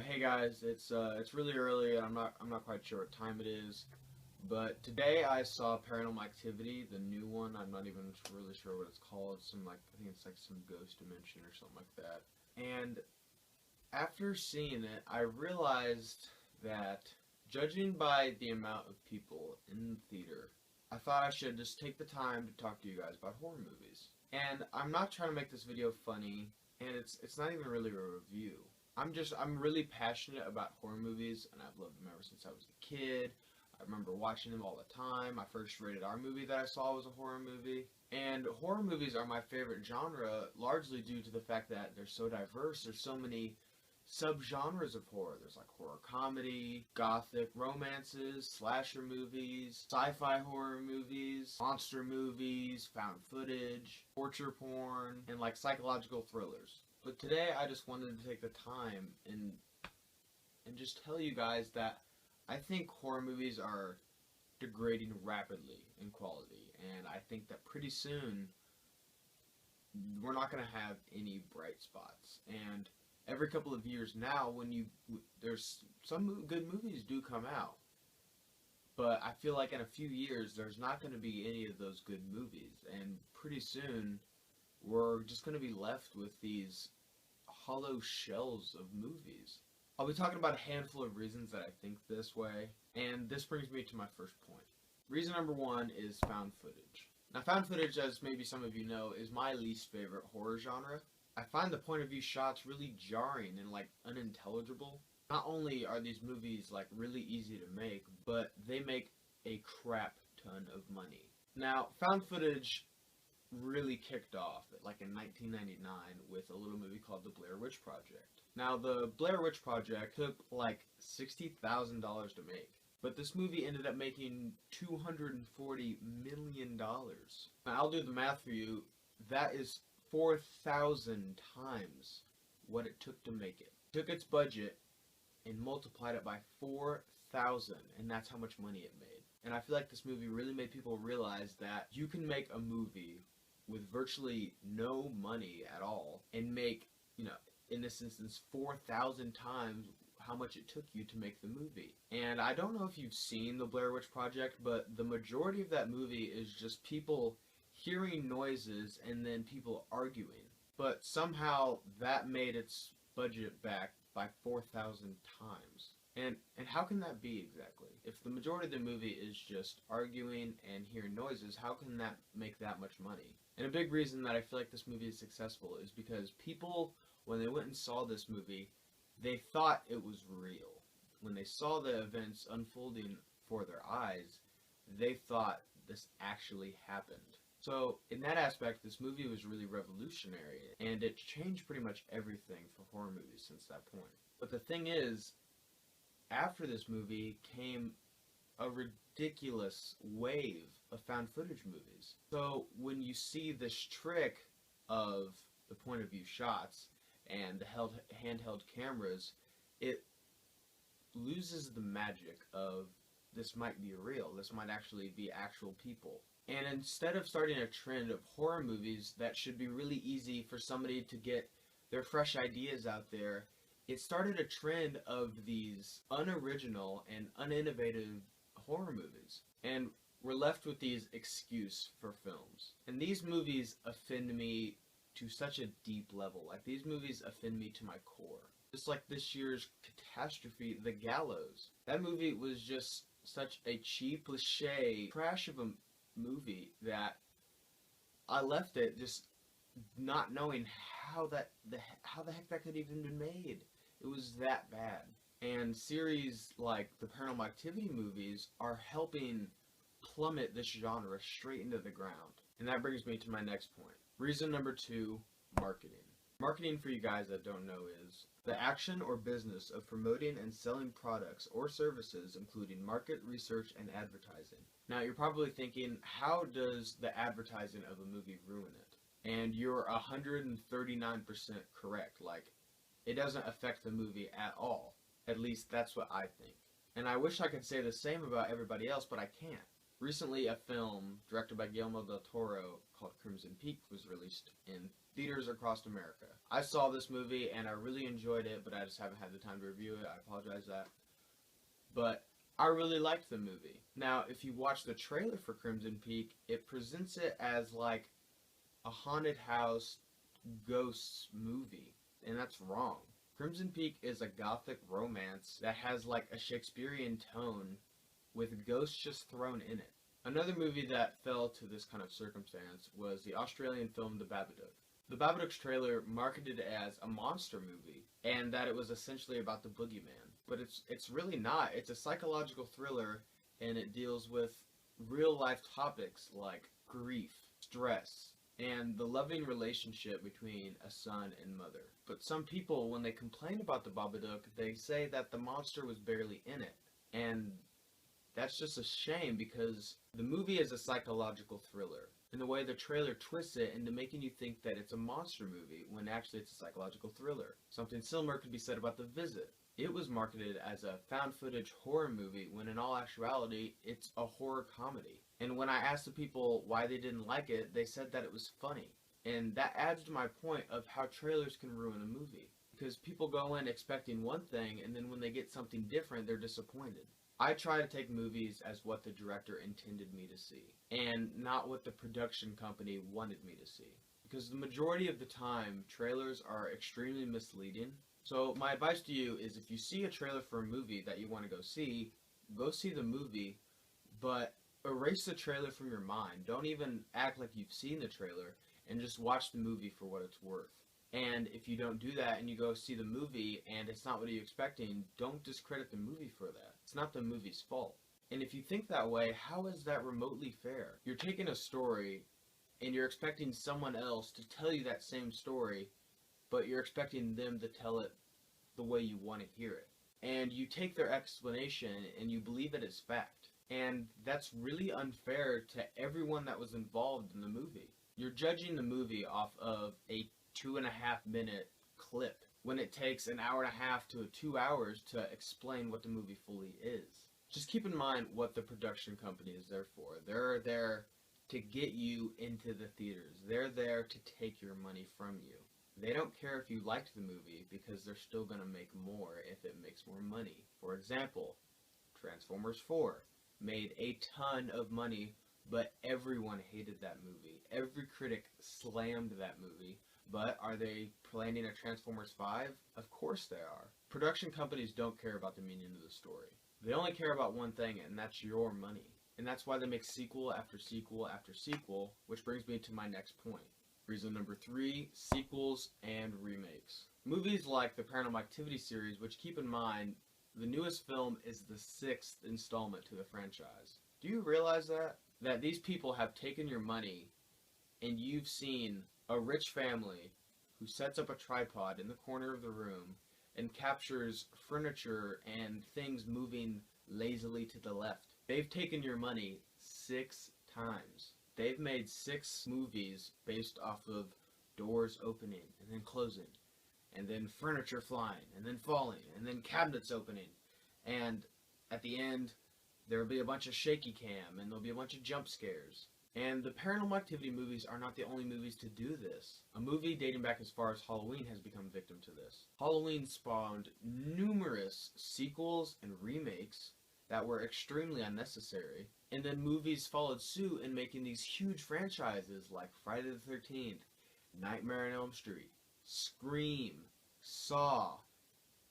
Hey guys, it's really early and I'm not quite sure what time it is, but today I saw Paranormal Activity, the new one. I'm not even really sure what it's called. I think it's like some ghost dimension or something like that. And after seeing it, I realized that judging by the amount of people in the theater, I thought I should just take the time to talk to you guys about horror movies. And I'm not trying to make this video funny, and it's not even really a review. I'm really passionate about horror movies, and I've loved them ever since I was a kid. I remember watching them all the time. My first rated R movie that I saw was a horror movie. And horror movies are my favorite genre, largely due to the fact that they're so diverse. There's so many subgenres of horror. There's like horror comedy, gothic romances, slasher movies, sci-fi horror movies, monster movies, found footage, torture porn, and like psychological thrillers. But today I just wanted to take the time and just tell you guys that I think horror movies are degrading rapidly in quality, and I think that pretty soon we're not going to have any bright spots. And every couple of years now, there's some good movies do come out, but I feel like in a few years there's not going to be any of those good movies, and pretty soon we're just going to be left with these hollow shells of movies. I'll be talking about a handful of reasons that I think this way, and this brings me to my first point. Reason number one is found footage. Now, found footage, as maybe some of you know, is my least favorite horror genre. I find the point of view shots really jarring and like unintelligible. Not only are these movies like really easy to make, but they make a crap ton of money. Now, found footage really kicked off like in 1999 with a little movie called The Blair Witch Project. Now, the Blair Witch Project took like $60,000 to make, but this movie ended up making $240 million. Now, I'll do the math for you. That is 4,000 times what it took to make it. It took its budget and multiplied it by 4,000, and that's how much money it made. And I feel like this movie really made people realize that you can make a movie with virtually no money at all and make, in this instance, 4,000 times how much it took you to make the movie. And I don't know if you've seen The Blair Witch Project, but the majority of that movie is just people hearing noises and then people arguing. But somehow that made its budget back by 4,000 times. And how can that be exactly? If the majority of the movie is just arguing and hearing noises, how can that make that much money? And a big reason that I feel like this movie is successful is because people, when they went and saw this movie, they thought it was real. When they saw the events unfolding for their eyes, they thought this actually happened. So in that aspect, this movie was really revolutionary, and it changed pretty much everything for horror movies since that point. But the thing is, after this movie came a ridiculous wave of found footage movies. So when you see this trick of the point of view shots and the handheld cameras, it loses the magic of this might be real, this might actually be actual people. And instead of starting a trend of horror movies that should be really easy for somebody to get their fresh ideas out there, it started a trend of these unoriginal and uninnovative horror movies. And we're left with these excuse for films. And these movies offend me to such a deep level. Like, these movies offend me to my core. Just like this year's catastrophe, The Gallows. That movie was just such a cheap, cliche trash of a movie that I left it just not knowing how the heck that could even be made. It was that bad. And series like the Paranormal Activity movies are helping plummet this genre straight into the ground. And that brings me to my next point. Reason number two, marketing. Marketing, for you guys that don't know, is the action or business of promoting and selling products or services, including market research and advertising. Now, you're probably thinking, how does the advertising of a movie ruin it? And you're 139% correct. Like, it doesn't affect the movie at all. At least that's what I think. And I wish I could say the same about everybody else, but I can't. Recently, a film directed by Guillermo del Toro called Crimson Peak was released in theaters across America. I saw this movie and I really enjoyed it, but I just haven't had the time to review it. I apologize for that. But I really liked the movie. Now, if you watch the trailer for Crimson Peak, it presents it as like a haunted house ghosts movie, and that's wrong. Crimson Peak is a gothic romance that has like a Shakespearean tone with ghosts just thrown in it. Another movie that fell to this kind of circumstance was the Australian film The Babadook. The Babadook's trailer marketed it as a monster movie, and that it was essentially about the boogeyman. But it's really not. It's a psychological thriller, and it deals with real-life topics like grief, stress, and the loving relationship between a son and mother. But some people, when they complain about the Babadook, they say that the monster was barely in it. And that's just a shame, because the movie is a psychological thriller. And the way the trailer twists it into making you think that it's a monster movie, when actually it's a psychological thriller. Something similar could be said about The Visit. It was marketed as a found footage horror movie, when in all actuality, it's a horror comedy. And when I asked the people why they didn't like it, they said that it was funny. And that adds to my point of how trailers can ruin a movie. Because people go in expecting one thing, and then when they get something different, they're disappointed. I try to take movies as what the director intended me to see, and not what the production company wanted me to see. Because the majority of the time, trailers are extremely misleading. So my advice to you is, if you see a trailer for a movie that you want to go see the movie, but erase the trailer from your mind. Don't even act like you've seen the trailer, and just watch the movie for what it's worth. And if you don't do that and you go see the movie and it's not what you're expecting, don't discredit the movie for that. It's not the movie's fault. And if you think that way, how is that remotely fair? You're taking a story and you're expecting someone else to tell you that same story, but you're expecting them to tell it the way you want to hear it. And you take their explanation and you believe it as fact. And that's really unfair to everyone that was involved in the movie. You're judging the movie off of a 2.5 minute clip when it takes an hour and a half to 2 hours to explain what the movie fully is. Just keep in mind what the production company is there for. They're there to get you into the theaters. They're there to take your money from you. They don't care if you liked the movie, because they're still going to make more if it makes more money. For example, Transformers 4 made a ton of money, but everyone hated that movie. Every critic slammed that movie. But are they planning a Transformers 5? Of course they are. Production companies don't care about the meaning of the story. They only care about one thing, and that's your money. And that's why they make sequel after sequel after sequel, which brings me to my next point. Reason number 3, sequels and remakes. Movies like the Paranormal Activity series, which, keep in mind, the newest film is the 6th installment to the franchise. Do you realize that? That these people have taken your money, and you've seen a rich family who sets up a tripod in the corner of the room and captures furniture and things moving lazily to the left. They've taken your money 6 times. They've made 6 movies based off of doors opening and then closing, and then furniture flying and then falling, and then cabinets opening, and at the end there'll be a bunch of shaky cam and there'll be a bunch of jump scares. And the Paranormal Activity movies are not the only movies to do this. A movie dating back as far as Halloween has become a victim to this. Halloween spawned numerous sequels and remakes that were extremely unnecessary, and then movies followed suit in making these huge franchises like Friday the 13th, Nightmare on Elm Street, Scream, Saw,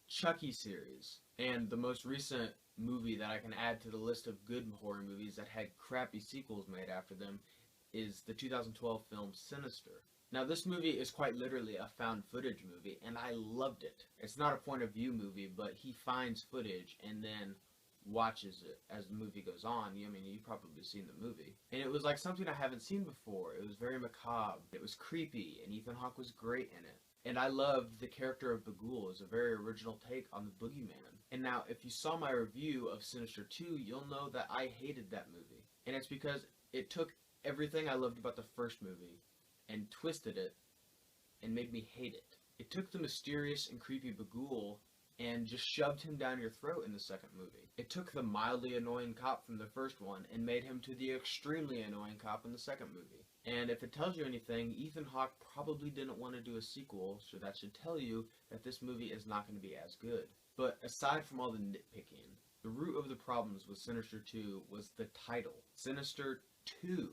Chucky series, and the most recent movie that I can add to the list of good horror movies that had crappy sequels made after them is the 2012 film Sinister. Now, this movie is quite literally a found footage movie, and I loved it. It's not a point of view movie, but he finds footage and then watches it as the movie goes on. I mean, you've probably seen the movie. And it was like something I haven't seen before. It was very macabre. It was creepy, and Ethan Hawke was great in it. And I loved the character of Bughuul. It was a very original take on the boogeyman. And now, if you saw my review of Sinister 2, you'll know that I hated that movie. And it's because it took everything I loved about the first movie and twisted it and made me hate it. It took the mysterious and creepy Bughuul and just shoved him down your throat in the second movie. It took the mildly annoying cop from the first one and made him to the extremely annoying cop in the second movie. And if it tells you anything, Ethan Hawke probably didn't want to do a sequel, so that should tell you that this movie is not going to be as good. But aside from all the nitpicking, the root of the problems with Sinister 2 was the title, Sinister 2.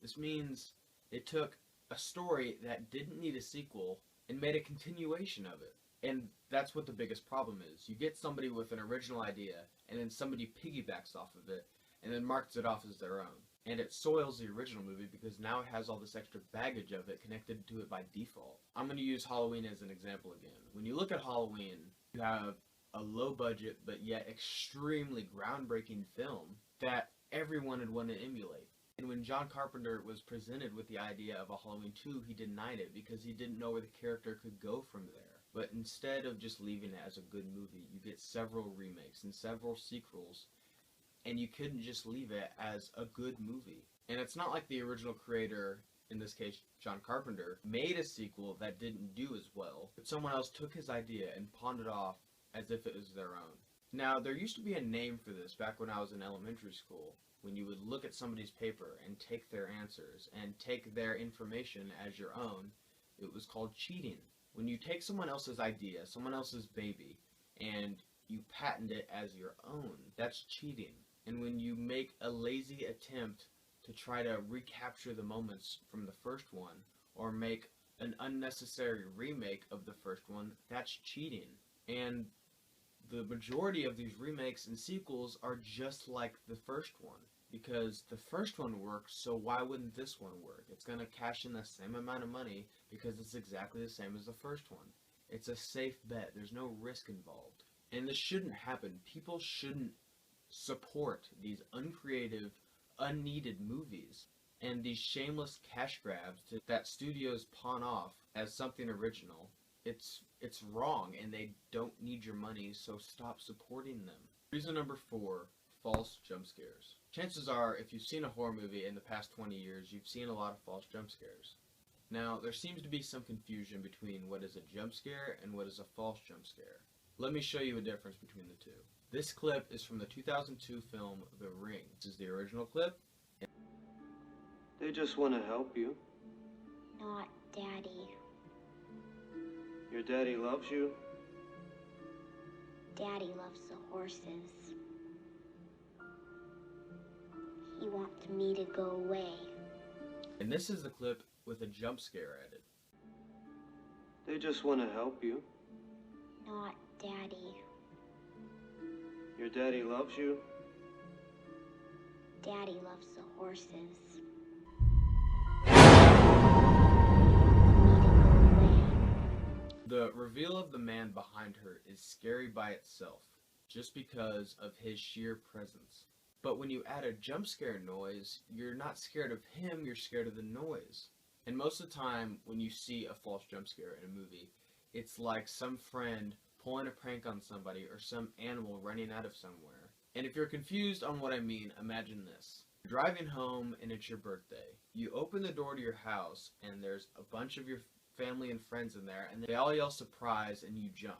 This means it took a story that didn't need a sequel and made a continuation of it. And that's what the biggest problem is. You get somebody with an original idea, and then somebody piggybacks off of it, and then markets it off as their own. And it soils the original movie because now it has all this extra baggage of it connected to it by default. I'm going to use Halloween as an example again. When you look at Halloween, you have a low budget but yet extremely groundbreaking film that everyone would want to emulate. And when John Carpenter was presented with the idea of a Halloween 2, he denied it because he didn't know where the character could go from there. But instead of just leaving it as a good movie, you get several remakes and several sequels, and you couldn't just leave it as a good movie. And it's not like the original creator, in this case John Carpenter, made a sequel that didn't do as well, but someone else took his idea and pawned it off as if it was their own. Now, there used to be a name for this back when I was in elementary school, when you would look at somebody's paper and take their answers and take their information as your own. It was called cheating. When you take someone else's idea, someone else's baby, and you patent it as your own, that's cheating. And when you make a lazy attempt to try to recapture the moments from the first one, or make an unnecessary remake of the first one, that's cheating. And the majority of these remakes and sequels are just like the first one, because the first one worked, so why wouldn't this one work? It's going to cash in the same amount of money because it's exactly the same as the first one. It's a safe bet. There's no risk involved. And this shouldn't happen. People shouldn't support these uncreative, unneeded movies and these shameless cash grabs that studios pawn off as something original. It's wrong, and they don't need your money, so stop supporting them. Reason number 4, false jump scares. Chances are, if you've seen a horror movie in the past 20 years, you've seen a lot of false jump scares. Now, there seems to be some confusion between what is a jump scare and what is a false jump scare. Let me show you a difference between the two. This clip is from the 2002 film The Ring. This is the original clip. They just want to help you. Not Daddy. Your daddy loves you. Daddy loves the horses. He wants me to go away. And this is the clip with a jump scare added. They just want to help you. Not Daddy. Your daddy loves you. Daddy loves the horses. The reveal of the man behind her is scary by itself, just because of his sheer presence. But when you add a jump scare noise, you're not scared of him, you're scared of the noise. And most of the time, when you see a false jump scare in a movie, it's like some friend pulling a prank on somebody or some animal running out of somewhere. And if you're confused on what I mean, imagine this. You're driving home and it's your birthday. You open the door to your house and there's a bunch of your family and friends in there, and they all yell surprise and you jump.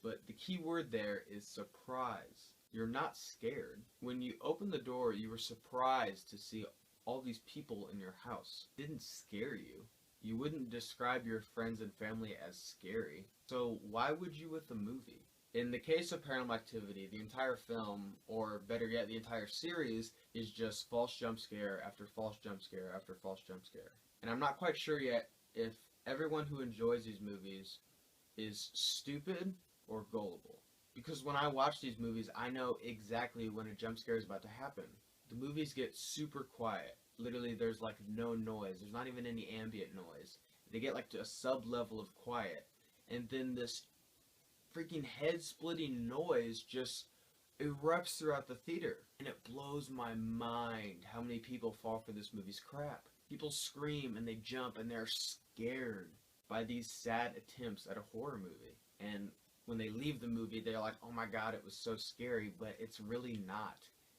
But the key word there is surprise. You're not scared. When you open the door, you were surprised to see all these people in your house. It didn't scare you. You wouldn't describe your friends and family as scary. So why would you with a movie? In the case of Paranormal Activity, the entire film, or better yet, the entire series, is just false jump scare after false jump scare after false jump scare. And I'm not quite sure yet if everyone who enjoys these movies is stupid or gullible. Because when I watch these movies, I know exactly when a jump scare is about to happen. The movies get super quiet. Literally, there's like no noise. There's not even any ambient noise. They get like to a sub-level of quiet. And then this freaking head-splitting noise just erupts throughout the theater. And it blows my mind how many people fall for this movie's crap. People scream and they jump and they're scared by these sad attempts at a horror movie. And when they leave the movie, they're like, oh my god, it was so scary, but it's really not.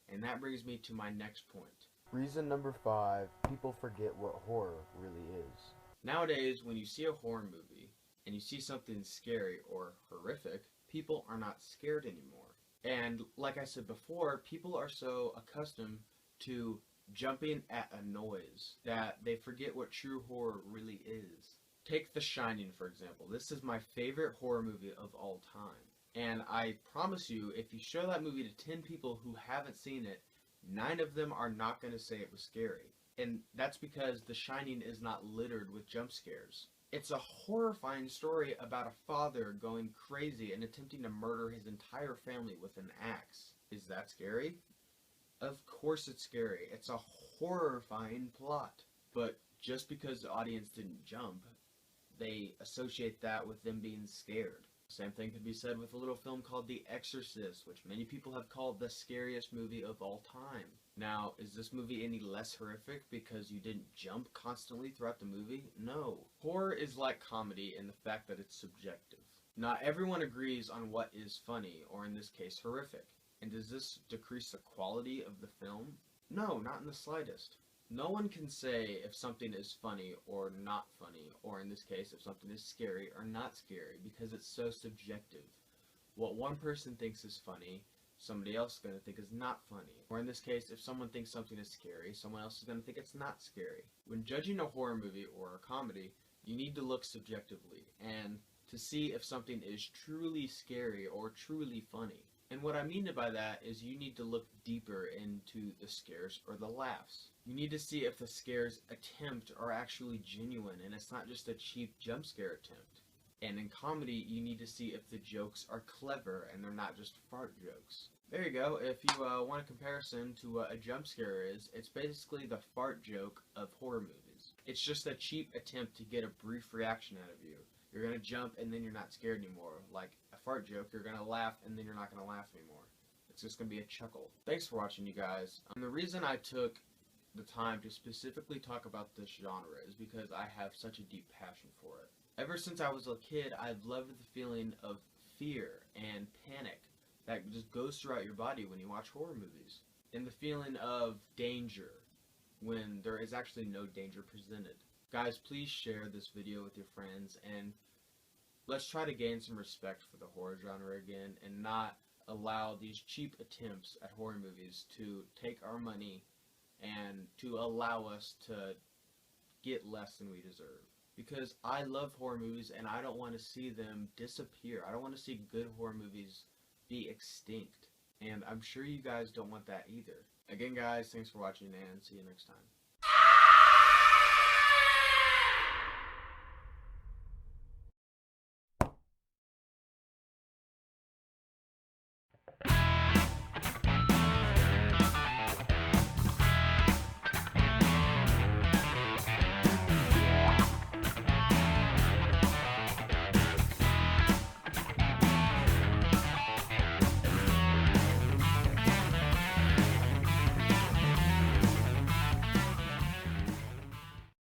And that brings me to my next point. Reason number 5, people forget what horror really is. Nowadays, when you see a horror movie, and you see something scary or horrific, people are not scared anymore. And like I said before, people are so accustomed to jumping at a noise, that they forget what true horror really is. Take The Shining, for example. This is my favorite horror movie of all time. And I promise you, if you show that movie to 10 people who haven't seen it, 9 of them are not going to say it was scary. And that's because The Shining is not littered with jump scares. It's a horrifying story about a father going crazy and attempting to murder his entire family with an axe. Is that scary? Of course it's scary. It's a horrifying plot. But just because the audience didn't jump, they associate that with them being scared. Same thing could be said with a little film called The Exorcist, which many people have called the scariest movie of all time. Now, is this movie any less horrific because you didn't jump constantly throughout the movie? No. Horror is like comedy in the fact that it's subjective. Not everyone agrees on what is funny, or in this case, horrific. And does this decrease the quality of the film? No, not in the slightest. No one can say if something is funny or not funny, or in this case, if something is scary or not scary, because it's so subjective. What one person thinks is funny, somebody else is going to think is not funny. Or in this case, if someone thinks something is scary, someone else is going to think it's not scary. When judging a horror movie or a comedy, you need to look subjectively, and to see if something is truly scary or truly funny. And what I mean by that is you need to look deeper into the scares or the laughs. You need to see if the scares attempt are actually genuine and it's not just a cheap jump scare attempt. And in comedy, you need to see if the jokes are clever and they're not just fart jokes. There you go. If you want a comparison to what a jump scare is, it's basically the fart joke of horror movies. It's just a cheap attempt to get a brief reaction out of you. You're going to jump and then you're not scared anymore. Like a fart joke, you're going to laugh and then you're not going to laugh anymore. It's just going to be a chuckle. Thanks for watching, you guys. And the reason I took the time to specifically talk about this genre is because I have such a deep passion for it. Ever since I was a kid, I've loved the feeling of fear and panic that just goes throughout your body when you watch horror movies. And the feeling of danger when there is actually no danger presented. Guys, please share this video with your friends and let's try to gain some respect for the horror genre again and not allow these cheap attempts at horror movies to take our money and to allow us to get less than we deserve. Because I love horror movies and I don't want to see them disappear. I don't want to see good horror movies be extinct. And I'm sure you guys don't want that either. Again, guys, thanks for watching and see you next time.